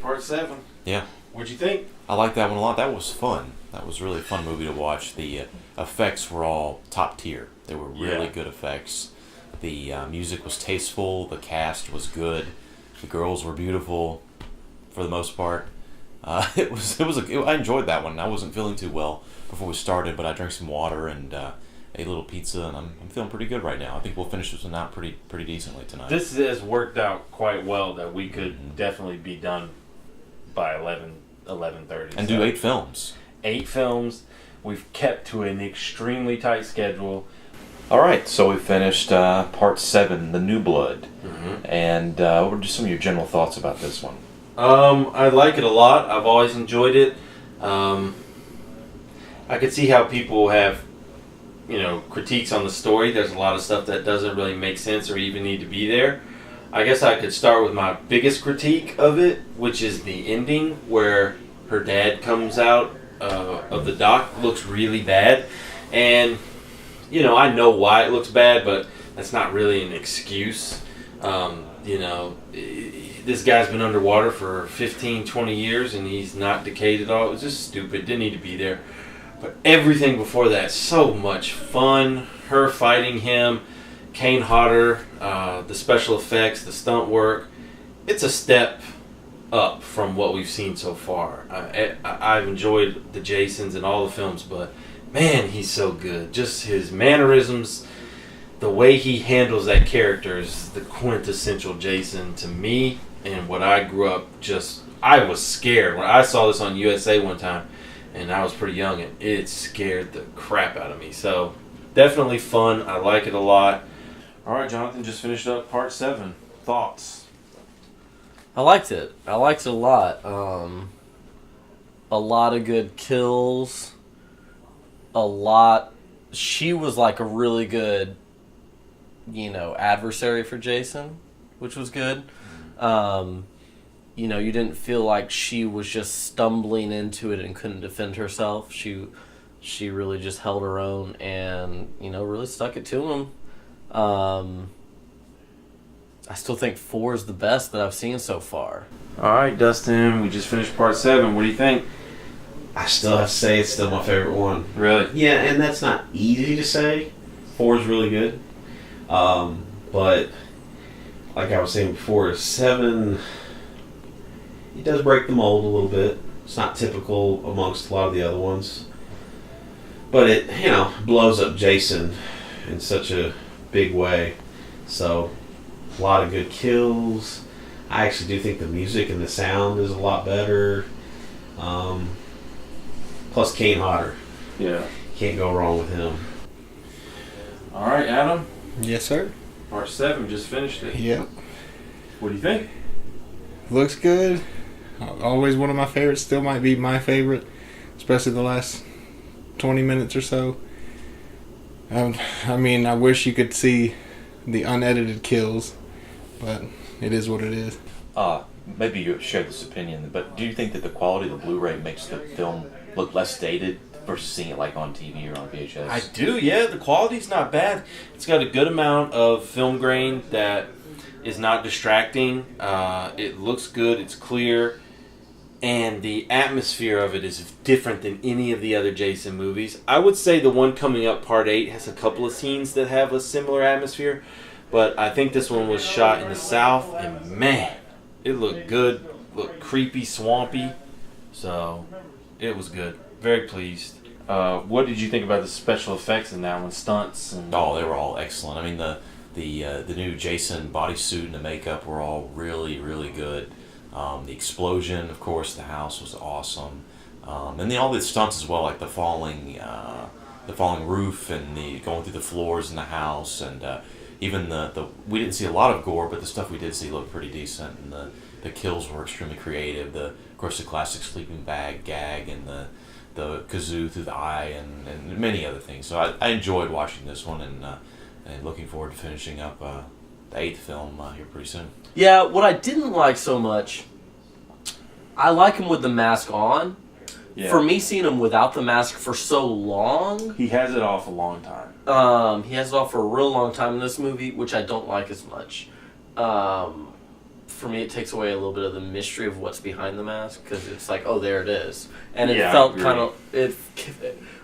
Part 7. Yeah. What'd you think? I like that one a lot. That was fun. That was really a fun movie to watch. The effects were all top tier. They were really good effects. The music was tasteful. The cast was good. The girls were beautiful, for the most part. I enjoyed that one. I wasn't feeling too well before we started, but I drank some water and ate a little pizza, and I'm feeling pretty good right now. I think we'll finish this one out pretty decently tonight. This has worked out quite well that we could definitely be done by 11:30. And do 8 films. 8 films. We've kept to an extremely tight schedule. All right, so we finished Part 7, The New Blood. Mm-hmm. And what are just some of your general thoughts about this one? I like it a lot. I've always enjoyed it. I could see how people have, critiques on the story. There's a lot of stuff that doesn't really make sense or even need to be there. I guess I could start with my biggest critique of it, which is the ending where her dad comes out of the dock. Looks really bad. And, I know why it looks bad, but that's not really an excuse. This guy's been underwater for 15, 20 years and he's not decayed at all. It was just stupid. Didn't need to be there. But everything before that, so much fun. Her fighting him, Kane Hodder, the special effects, the stunt work. It's a step up from what we've seen so far. I've enjoyed the Jasons and all the films, but man, he's so good. Just his mannerisms, the way he handles that character is the quintessential Jason to me. And what I grew up I was scared. When I saw this on USA one time, and I was pretty young, and it scared the crap out of me. So, definitely fun. I like it a lot. All right, Jonathan, just finished up Part 7. Thoughts? I liked it. I liked it a lot. A lot of good kills. She was like a really good, adversary for Jason, which was good. You didn't feel like she was just stumbling into it and couldn't defend herself. She really just held her own and, really stuck it to him. I still think 4 is the best that I've seen so far. All right, Dustin, we just finished Part 7. What do you think? I still have to say it's still my favorite one. Really? Yeah, and that's not easy to say. 4 is really good. But like I was saying before, 7, it does break the mold a little bit. It's not typical amongst a lot of the other ones. But it, blows up Jason in such a big way. So, a lot of good kills. I actually do think the music and the sound is a lot better. Plus Kane Hodder. Yeah. Can't go wrong with him. All right, Adam. Yes, sir. Part 7, just finished it. Yep. What do you think? Looks good. Always one of my favorites. Still might be my favorite, especially the last 20 minutes or so. I wish you could see the unedited kills, but it is what it is. Maybe you share this opinion, but do you think that the quality of the Blu-ray makes the film look less dated versus seeing it like on TV or on VHS? I do, yeah. The quality's not bad. It's got a good amount of film grain that is not distracting. It looks good. It's clear. And the atmosphere of it is different than any of the other Jason movies. I would say the one coming up, Part 8, has a couple of scenes that have a similar atmosphere. But I think this one was shot in the South. And man, it looked good. Looked creepy, swampy. So, it was good. Very pleased. What did you think about the special effects in that one? Stunts? And Oh, they were all excellent. I mean, the new Jason bodysuit and the makeup were all really, really good. The explosion, of course, the house was awesome. And then all the stunts as well, like the falling roof and the going through the floors in the house, and even the we didn't see a lot of gore, but the stuff we did see looked pretty decent. And the kills were extremely creative. Of course, the classic sleeping bag gag and the kazoo through the eye and many other things. So I enjoyed watching this one and looking forward to finishing up the 8th film here pretty soon. Yeah, what I didn't like so much, I like him with the mask on. Yeah. For me, seeing him without the mask for so long, He has it off a long time. he has it off for a real long time in this movie, which I don't like as much. for me, it takes away a little bit of the mystery of what's behind the mask, because it's like, oh, there it is. And it Yeah, I felt agree. kind of...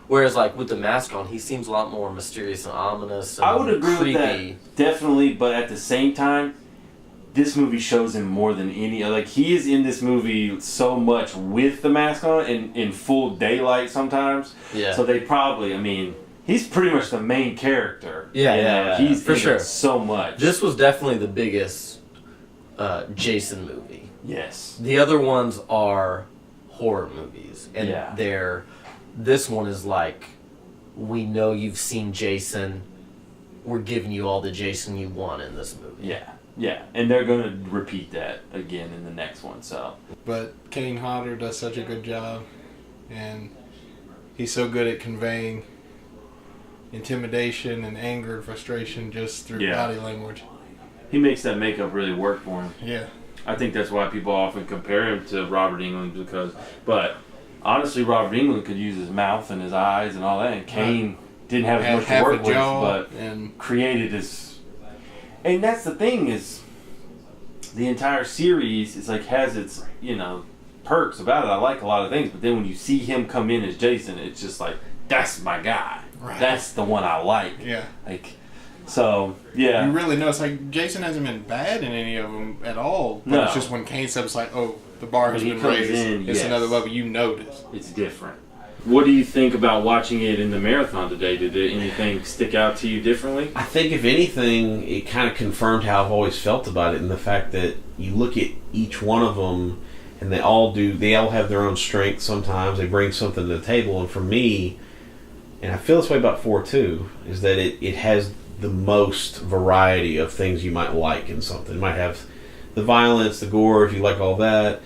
Whereas, like, with the mask on, he seems a lot more mysterious and ominous and I would agree creepy. with that, definitely, but at the same time, this movie shows him more than any other. Like, he is in this movie so much with the mask on and in full daylight sometimes. Yeah. So they probably, I mean, he's pretty much the main character. Yeah, You yeah, know, yeah, he's for in it sure. so much. This was definitely the biggest Jason movie. Yes. The other ones are horror movies. And Yeah. this one is like, we know you've seen Jason. We're giving you all the Jason you want in this movie. Yeah. Yeah. And they're going to repeat that again in the next one, so. But Kane Hodder does such a good job, and he's so good at conveying intimidation and anger and frustration just through body language. He makes that makeup really work for him. Yeah. I think that's why people often compare him to Robert Englund but honestly, Robert Englund could use his mouth and his eyes and all that, and Kane didn't have as much to half work a with, jaw but and created his. And that's the thing is, the entire series is like has its perks about it. I like a lot of things, but then when you see him come in as Jason, it's just like that's my guy. Right. That's the one I like. Yeah. Like, so yeah. You really know it's like Jason hasn't been bad in any of them at all. But No. it's just when Kane steps, it's like, oh, the bar has When he been comes raised. in, It's yes. another level. You notice. It's different. What do you think about watching it in the marathon today? Did anything stick out to you differently? I think if anything, it kind of confirmed how I've always felt about it, and the fact that you look at each one of them, and they all have their own strengths. Sometimes they bring something to the table, and for me, and I feel this way about 4 too, is that it has the most variety of things you might like in something. It might have the violence, the gore, if you like all that,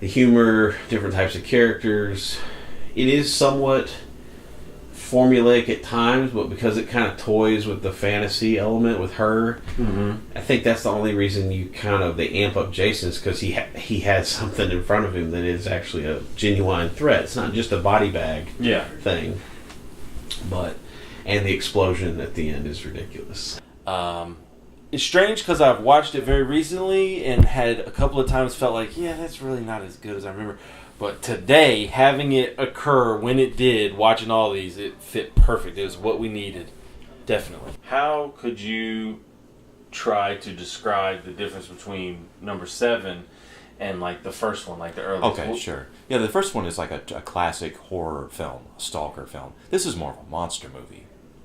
the humor, different types of characters. It is somewhat formulaic at times, but because it kind of toys with the fantasy element with her, I think that's the only reason they amp up Jason's, because he had something in front of him that is actually a genuine threat. It's not just a body bag thing. And the explosion at the end is ridiculous. It's strange because I've watched it very recently and had a couple of times felt like, yeah, that's really not as good as I remember. But today, having it occur when it did, watching all these, it fit perfect. It was what we needed. Definitely. How could you try to describe the difference between number 7 and like the first one, like the early? Okay, sure. Yeah, the first one is like a classic horror film, a stalker film. This is more of a monster movie.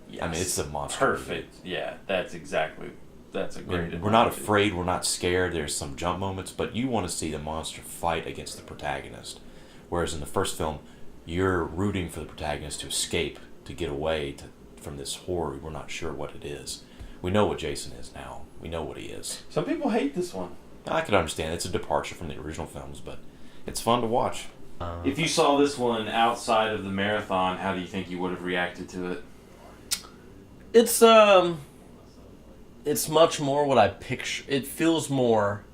Yes. I mean, it's a monster Perfect. Yeah, that's a great movie. We're not analogy. afraid, we're not scared, there's some jump moments, but you want to see the monster fight against the protagonist. Whereas in the first film, you're rooting for the protagonist to escape, to get away from this horror. We're not sure what it is. We know what Jason is now. We know what he is. Some people hate this one. I can understand. It's a departure from the original films, but it's fun to watch. If you saw this one outside of the marathon, how do you think you would have reacted to it? It's much more what I picture. It feels more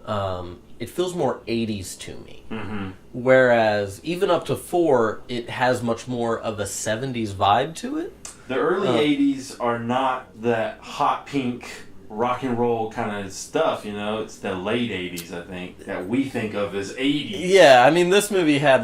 80s to me. Mm-hmm. Whereas even up to 4, it has much more of a 70s vibe to it. The early 80s are not that hot pink rock and roll kind of stuff, It's the late 80s, I think, that we think of as 80s. Yeah, I mean, this movie had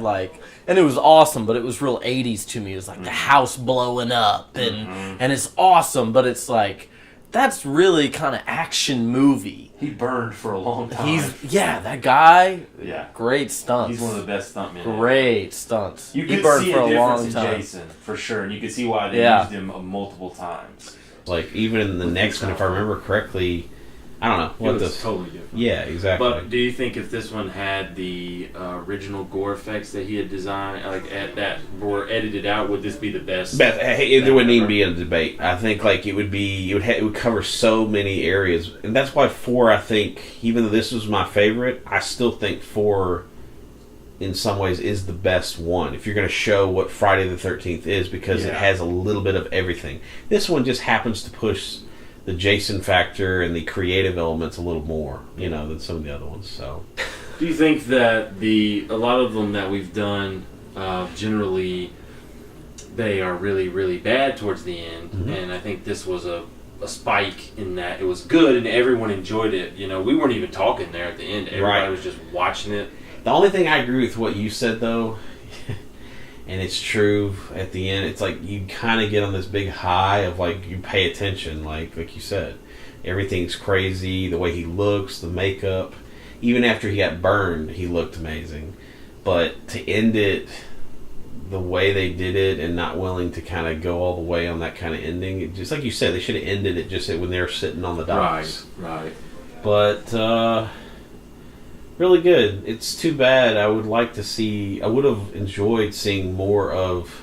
and it was awesome, but it was real 80s to me. It was like the house blowing up, and it's awesome, but it's like, that's really kind of action movie. He burned for a long time. That guy, Yeah. Great stunts. He's one of the best stuntmen. Great stunts. You He could burned see for a a difference long in time. Jason, for sure, and you could see why they used him multiple times. Like, even in the next one, if I remember correctly, I don't know. It was totally different. Yeah, exactly. But do you think if this one had the original gore effects that he had designed, that were edited out, would this be the best? There wouldn't even be a debate. I think it would cover so many areas, and that's why 4. I think, even though this was my favorite, I still think 4, in some ways, is the best one. If you're going to show what Friday the 13th is, because it has a little bit of everything. This one just happens to push the Jason factor and the creative elements a little more, than some of the other ones. So, do you think that a lot of them that we've done, generally, they are really, really bad towards the end, and I think this was a a spike in that. It was good and everyone enjoyed it. You know, we weren't even talking there at the end. Everybody Right. was just watching it. The only thing I agree with what you said though, and it's true at the end, it's like you kind of get on this big high of like you pay attention, like you said. Everything's crazy, the way he looks, the makeup. Even after he got burned, he looked amazing. But to end it the way they did it and not willing to kind of go all the way on that kind of ending, it just like you said, they should have ended it just when they were sitting on the docks. Right. But really good. It's too bad. I would have enjoyed seeing more of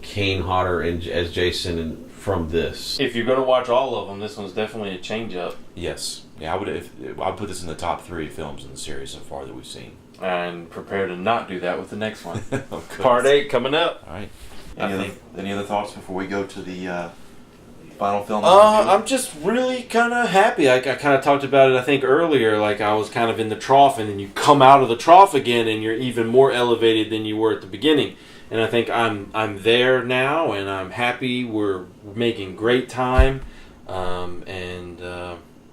Kane Hodder as Jason from this. If you're going to watch all of them, this one's definitely a change up. Yes. Yeah, I'd put this in the top 3 films in the series so far that we've seen. And prepare to not do that with the next one. Oh, Part 8 coming up. All right. Any other thoughts before we go to the final film? I'm just really kind of happy. I kind of talked about it, I think, earlier. Like, I was kind of in the trough, and then you come out of the trough again, and you're even more elevated than you were at the beginning. And I think I'm there now, and I'm happy. We're making great time. And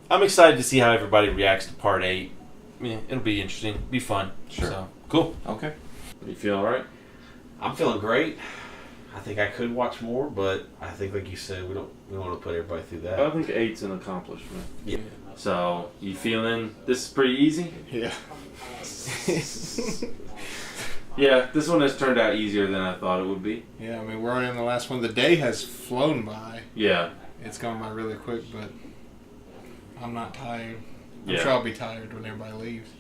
I'm excited to see how everybody reacts to Part 8. Yeah, it'll be interesting. Be fun. Sure. So, cool. Okay. You feel all right? I'm feeling great. I think I could watch more, but I think, like you said, we don't want to put everybody through that. I think 8's an accomplishment. Yeah. So, you feeling this is pretty easy? Yeah. Yeah, this one has turned out easier than I thought it would be. Yeah, I mean, we're already on the last one. The day has flown by. Yeah. It's gone by really quick, but I'm not tired. I'm Yeah. sure I'll be tired when everybody leaves.